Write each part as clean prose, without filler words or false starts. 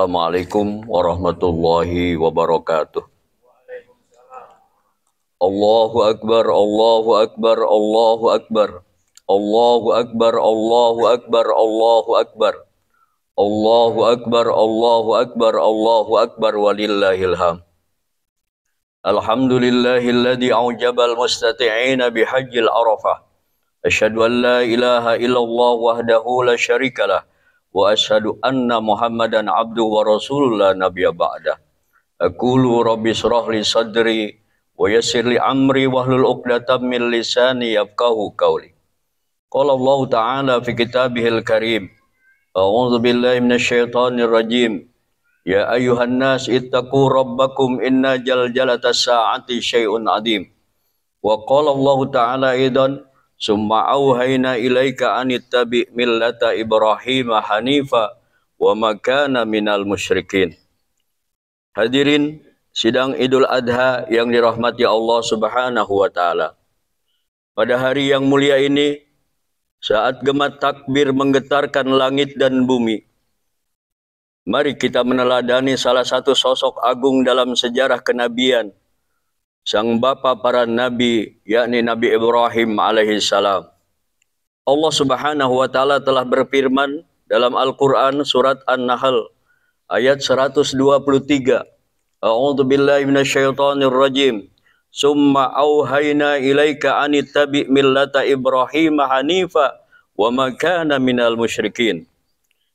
Assalamualaikum warahmatullahi wabarakatuh. Allahu Akbar, Allahu Akbar, Allahu Akbar. Allahu Akbar, Allahu Akbar, Allahu Akbar. Allahu Akbar, Allahu Akbar, Allahu Akbar walillahil hamd. Alhamdulillahilladzi aujabal mustati'ina bihajjil arafah. Asyhadu an la ilaha illallah wahdahu la syarikalah. Wa asyhadu anna Muhammadan abduhu wa rasulullah nabiyya ba'dah. Aqulu rabbi shrah li sadri wa yassir li amri wahlul 'uqdatam min lisani yafqahu qawli. Qala Allah Ta'ala fi kitabihil karim. A'udzu billahi minasyaitonir rajim. Ya ayyuhan nas ittaqu rabbakum inna jalzalatas sa'ati syai'un 'adzim. Wa qala Allah Ta'ala aidan summa auhayna ilaika anittabi millata Ibrahim hanifa wa ma kana minal musyrikin. Hadirin sidang Idul Adha yang dirahmati Allah Subhanahu wa taala. Pada hari yang mulia ini, saat gema takbir menggetarkan langit dan bumi, mari kita meneladani salah satu sosok agung dalam sejarah kenabian, sang bapa para nabi, yakni Nabi Ibrahim alaihissalam. Allah Subhanahu wa taala telah berfirman dalam Al-Qur'an surat An-Nahl ayat 123. A'udzu billahi minasyaitonir rajim. Summa auhayna ilaika anittabi millata Ibrahim hanifa wa ma kana minal musyrikin.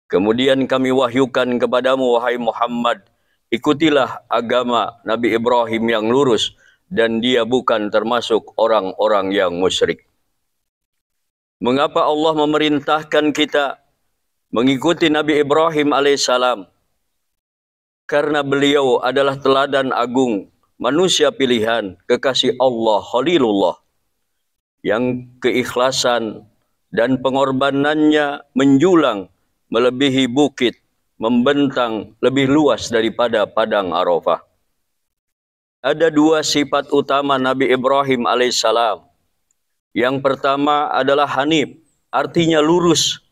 Kemudian kami wahyukan kepadamu wahai Muhammad, ikutilah agama Nabi Ibrahim yang lurus dan dia bukan termasuk orang-orang yang musyrik. Mengapa Allah memerintahkan kita mengikuti Nabi Ibrahim alaihissalam? Karena beliau adalah teladan agung, manusia pilihan, kekasih Allah, Khalilullah, yang keikhlasan dan pengorbanannya menjulang melebihi bukit, membentang lebih luas daripada padang Arafah. Ada dua sifat utama Nabi Ibrahim alaihissalam. Yang pertama adalah hanif, artinya lurus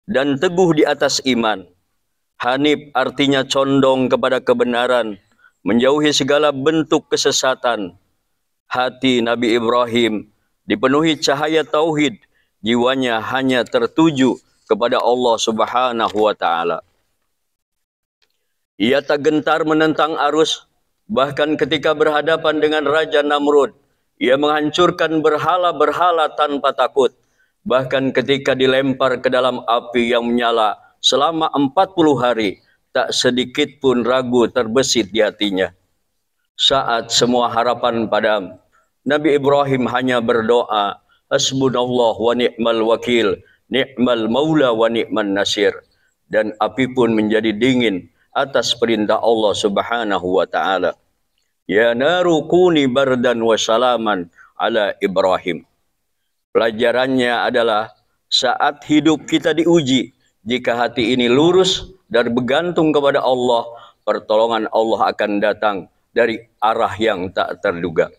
dan teguh di atas iman. Hanif artinya condong kepada kebenaran, menjauhi segala bentuk kesesatan. Hati Nabi Ibrahim dipenuhi cahaya tauhid, jiwanya hanya tertuju kepada Allah Subhanahu wa taala. Ia tak gentar menentang arus, bahkan ketika berhadapan dengan Raja Namrud, ia menghancurkan berhala-berhala tanpa takut. Bahkan ketika dilempar ke dalam api yang menyala selama 40 hari, tak sedikit pun ragu terbesit di hatinya. Saat semua harapan padam, Nabi Ibrahim hanya berdoa, Hasbunallah wa ni'mal wakil, ni'mal maula wa ni'man nasir. Dan api pun menjadi dingin atas perintah Allah Subhanahu wa taala. Ya naru kuni bardan wa salaman ala Ibrahim. Pelajarannya adalah saat hidup kita diuji, jika hati ini lurus dan bergantung kepada Allah, pertolongan Allah akan datang dari arah yang tak terduga.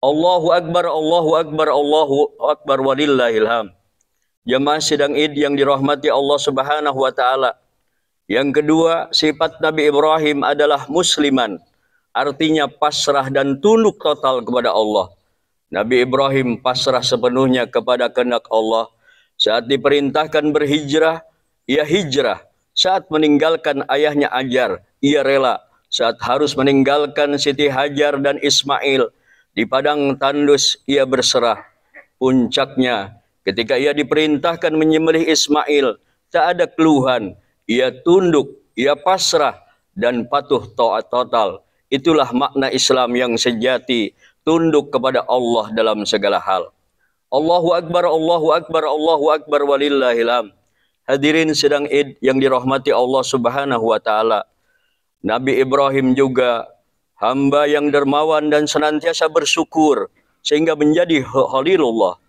Allahu Akbar, Allahu Akbar, Allahu Akbar walillahil hamd. Jemaah sidang Id yang dirahmati Allah Subhanahu wa taala. Yang kedua, sifat Nabi Ibrahim adalah musliman, artinya pasrah dan tunduk total kepada Allah. Nabi Ibrahim pasrah sepenuhnya kepada kehendak Allah. Saat diperintahkan berhijrah, ia hijrah. Saat meninggalkan ayahnya Ajar, ia rela. Saat harus meninggalkan Siti Hajar dan Ismail di padang tandus, ia berserah. Puncaknya, ketika ia diperintahkan menyembelih Ismail, tak ada keluhan. Ia tunduk, ia pasrah, dan patuh taat total. Itulah makna Islam yang sejati, tunduk kepada Allah dalam segala hal. Allahu Akbar, Allahu Akbar, Allahu Akbar walillahil hamd. Hadirin sidang Id yang dirahmati Allah Subhanahu wa taala. Nabi Ibrahim juga hamba yang dermawan dan senantiasa bersyukur sehingga menjadi Khalilullah.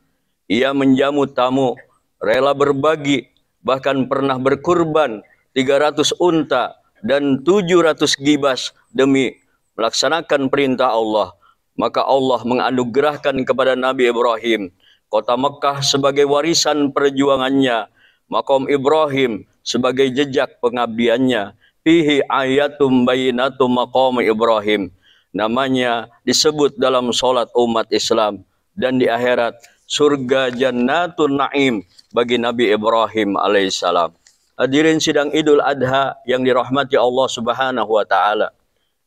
Ia menjamu tamu, rela berbagi, bahkan pernah berkurban 300 unta dan 700 gibas demi melaksanakan perintah Allah. Maka Allah menganugerahkan kepada Nabi Ibrahim kota Mekah sebagai warisan perjuangannya, Maqam Ibrahim sebagai jejak pengabdiannya, fihi ayatum bayyinatum maqam Ibrahim. Namanya disebut dalam solat umat Islam. Dan di akhirat surga Jannatun Naim bagi Nabi Ibrahim alaihissalam. Hadirin sidang Idul Adha yang dirahmati Allah Subhanahu wa taala.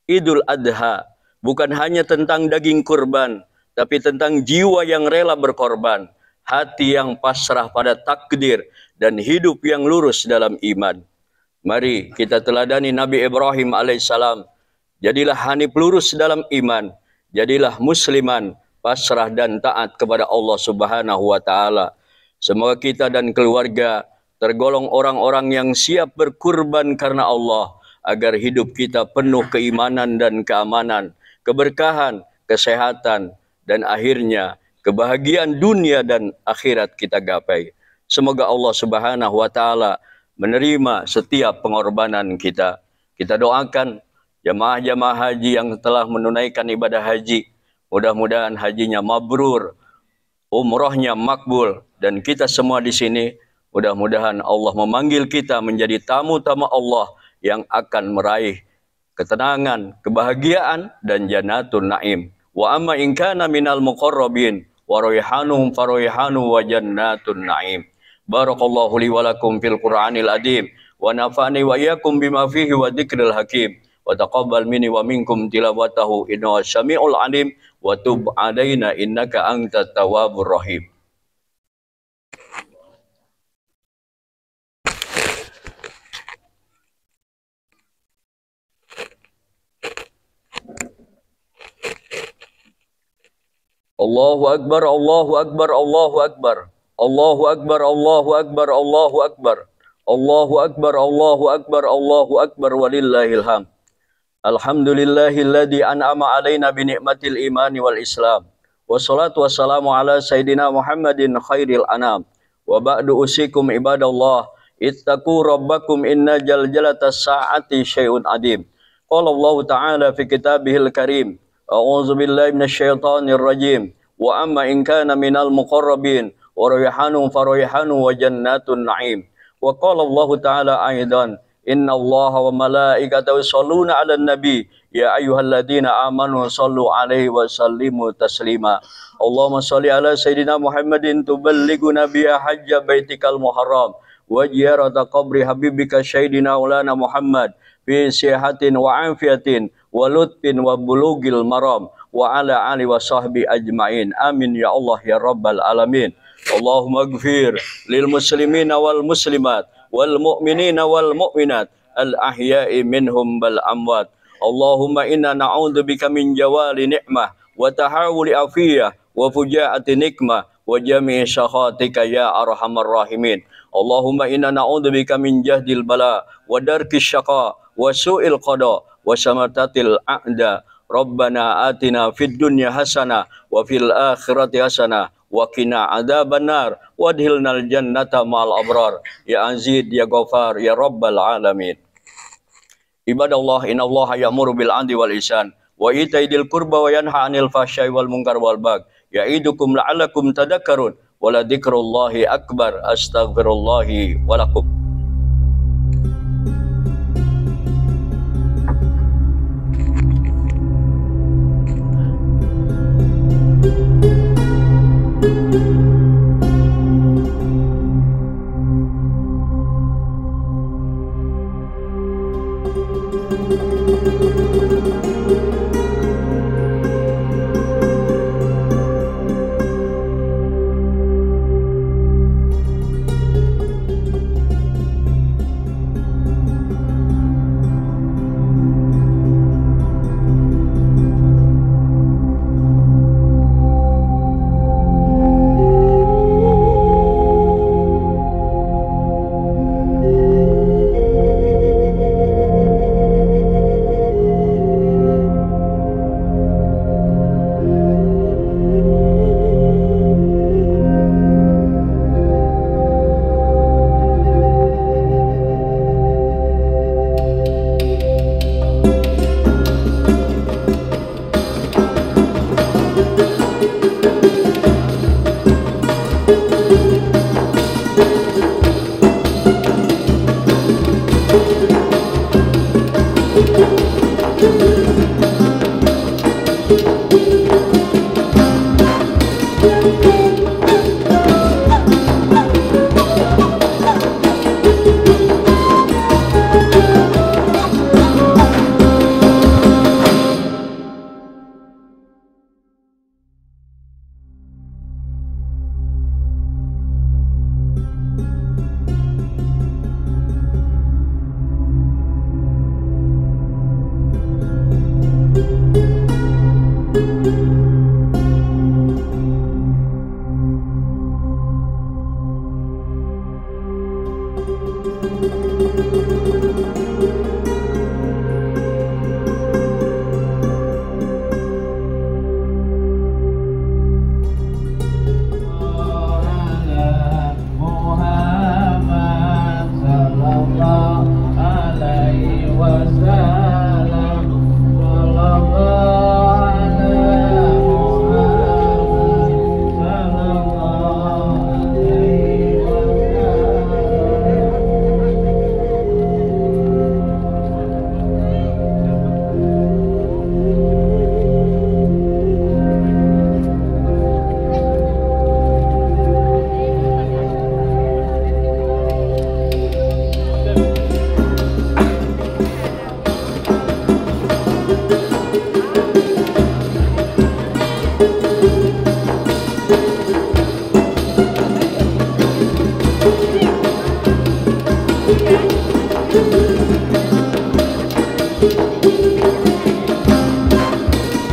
Idul Adha bukan hanya tentang daging kurban, tapi tentang jiwa yang rela berkorban, hati yang pasrah pada takdir, dan hidup yang lurus dalam iman. Mari kita teladani Nabi Ibrahim alaihissalam. Jadilah hanif lurus dalam iman, jadilah musliman, pasrah dan taat kepada Allah Subhanahu wa taala. Semoga kita dan keluarga tergolong orang-orang yang siap berkurban karena Allah, agar hidup kita penuh keimanan dan keamanan, keberkahan, kesehatan, dan akhirnya kebahagiaan dunia dan akhirat kita gapai. Semoga Allah Subhanahu wa taala menerima setiap pengorbanan kita. Kita doakan jamaah-jamaah haji yang telah menunaikan ibadah haji, mudah-mudahan hajinya mabrur, umrohnya makbul, dan kita semua di sini mudah-mudahan Allah memanggil kita menjadi tamu-tamu Allah yang akan meraih ketenangan, kebahagiaan, dan Jannatun Naim. Wa amma in kana minal muqarrabin wa rayhanum farayhanu wa Jannatun Naim. Barakallahu li wa lakum fil Qur'anil Adim wa nafa'ani wa iyyakum bima fihi wa dzikril hakim. Wa taqabbal minni wa minkum tilawatahu innahu samiul alim wa tub alaina innaka antat tawwabur rahim. Allahu Akbar, Allahu Akbar, Allahu Akbar. Allahu Akbar, Allahu Akbar, Allahu Akbar. Allahu Akbar, Allahu Akbar, Allahu Akbar, walillahil hamd. Alhamdulillahilladzi an'ama alaina bi ni'matil imani wal Islam. Wassalatu wassalamu ala Sayyidina Muhammadin khairil anam. Wa ba'du usikum ibadallah, ittaqu rabbakum inna jalzalatas sa'ati syai'un adim. Qala Allah Ta'ala fi kitabihil karim. A'udzu billahi minasyaitonir rajim. Wa amma in kana minal muqarrabin wa rayhanun farayhanu wa Jannatun Naim. Wa qala Allah Ta'ala aidan, inna Allah wa malaikatahu yusholluna 'alan nabi ya ayyuhalladzina amanu shallu 'alaihi wa sallimu taslima. Allahumma shalli ala sayidina Muhammadin tuballighuna biha hajja baitikal muharram wa ziyarata qabri habibika sayyidina ulana Muhammad fi sihatin wa afiyatin wa lutfin wa bulugil maram wa ala ali wa sahbi ajmain. Amin ya Allah ya rabbal alamin. Allahumma ighfir lil muslimina wal muslimat wal mu'minina wal mu'minat al ahya'i minhum bal amwat. Allahumma inna na'udzubika min jawali ni'mah wa tahawuli afiyah wa fujaati nikmah wa jami'i syakhatika ya arhamar rahimin. Allahumma inna na'udzubika min jahdil bala wa darkis syaqa wa su'il qada wa samatatil a'da. Rabbana atina fid dunya hasanah wa fil akhirati hasanah wa qina adzabannar wadkhilnal jannata ma'al abrar ya aziz ya ghafar ya rabbal alamin. Ibadallah, innallaha ya'muru bil 'adli wal ihsan wa ita'i dzil qurba wa yanha 'anil fahsya'i wal munkar wal baghi ya'idukum la'allakum tadhakkarun wa la dzikrullahi akbar. Astaghfirullahi wa lakum.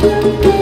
Wabarakatuh.